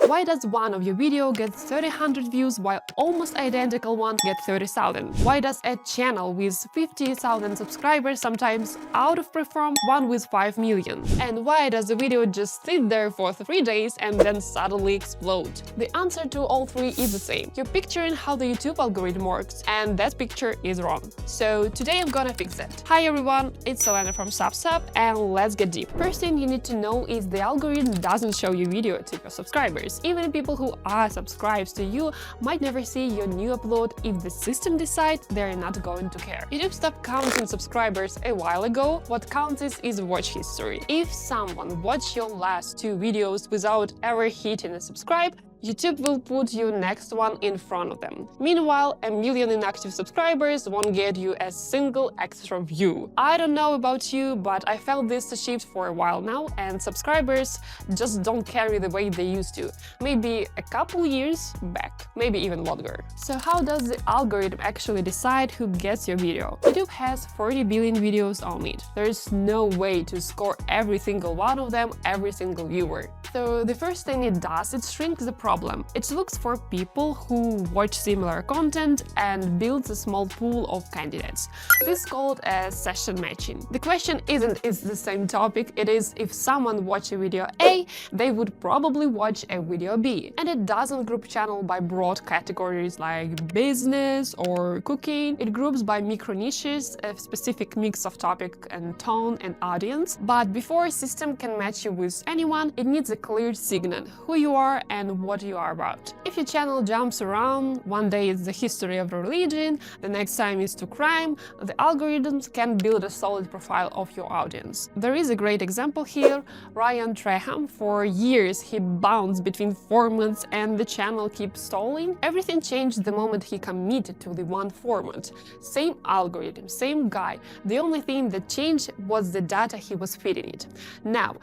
Why does one of your video get 300 views while almost identical one get 30,000? Why does a channel with 50,000 subscribers sometimes outperform one with 5 million? And why does the video just sit there for 3 days and then suddenly explode? The answer to all three is the same. You're picturing how the YouTube algorithm works, and that picture is wrong. So today I'm gonna fix it. Hi everyone, it's Elena from SubSub, and let's get deep. First thing you need to know is the algorithm doesn't show your video to your subscribers. Even people who are subscribed to you might never see your new upload if the system decides they're not going to care. YouTube stopped counting subscribers a while ago. What counts is watch history. If someone watched your last 2 videos without ever hitting a subscribe, YouTube will put your next one in front of them. Meanwhile, 1 million inactive subscribers won't get you a single extra view. I don't know about you, but I felt this shift for a while now, and subscribers just don't carry the way they used to. Maybe a couple years back, maybe even longer. So how does the algorithm actually decide who gets your video? YouTube has 40 billion videos on it. There's no way to score every single one of them, every single viewer. So the first thing it does, it shrinks the problem. It looks for people who watch similar content and builds a small pool of candidates. This is called a session matching. The question isn't is the same topic, it is if someone watched a video A, they would probably watch a video B. And it doesn't group channel by broad categories like business or cooking. It groups by micro niches, a specific mix of topic and tone and audience. But before a system can match you with anyone, it needs a clear signal who you are and what you are about. If your channel jumps around, one day it's the history of religion, the next time it's to crime, the algorithms can build a solid profile of your audience. There is a great example here, Ryan Traham. For years he bounced between formats and the channel keeps stalling. Everything changed the moment he committed to the one format. Same algorithm, same guy. The only thing that changed was the data he was feeding it. Now,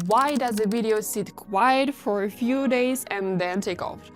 why does a video sit quiet for a few days and then take off?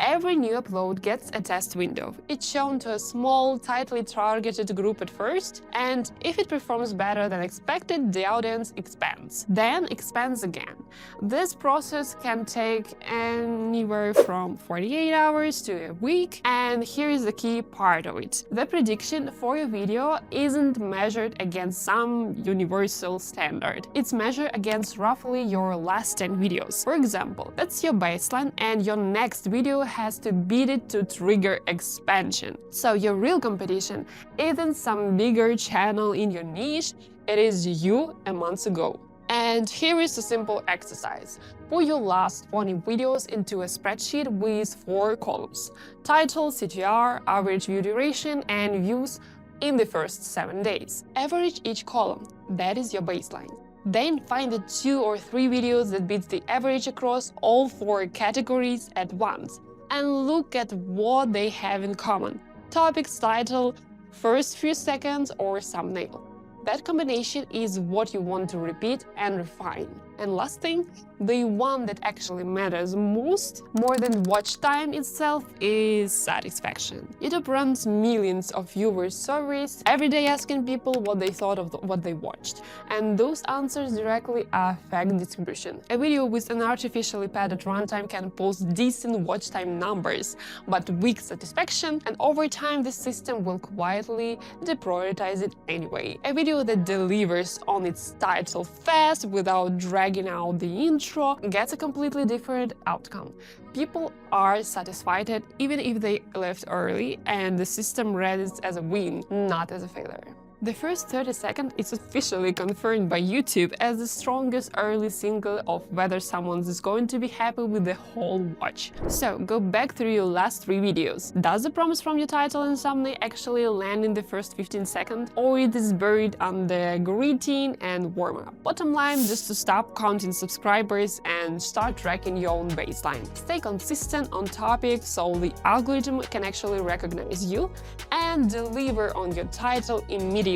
Every new upload gets a test window. It's shown to a small, tightly targeted group at first, and if it performs better than expected, the audience expands, then expands again. This process can take anywhere from 48 hours to a week, and here is the key part of it. The prediction for your video isn't measured against some universal standard. It's measured against roughly your last 10 videos. For example, that's your baseline, and your next video has to beat it to trigger expansion. So your real competition isn't some bigger channel in your niche, it is you a month ago. And here is a simple exercise. Put your last 20 videos into a spreadsheet with 4 columns: title, CTR, average view duration, and views in the first 7 days. Average each column, that is your baseline. Then find the 2 or 3 videos that beat the average across all 4 categories at once, and look at what they have in common: topics, title, first few seconds, or thumbnail. That combination is what you want to repeat and refine. And last thing, the one that actually matters most, more than watch time itself, is satisfaction. YouTube runs millions of viewer surveys every day asking people what they thought of what they watched, and those answers directly affect distribution. A video with an artificially padded runtime can post decent watch time numbers, but weak satisfaction, and over time the system will quietly deprioritize it anyway. A video that delivers on its title fast without dragging out the intro gets a completely different outcome. People are satisfied even if they left early, and the system read it as a win, not as a failure. The first 30 seconds is officially confirmed by YouTube as the strongest early signal of whether someone is going to be happy with the whole watch. So go back through your last 3 videos. Does the promise from your title and thumbnail actually land in the first 15 seconds, or it is buried under greeting and warm-up? Bottom line, just to stop counting subscribers and start tracking your own baseline. Stay consistent on topic so the algorithm can actually recognize you, and deliver on your title immediately,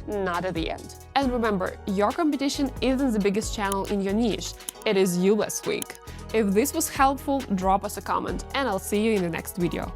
not at the end. And remember, your competition isn't the biggest channel in your niche, it is you last week. If this was helpful, drop us a comment, and I'll see you in the next video.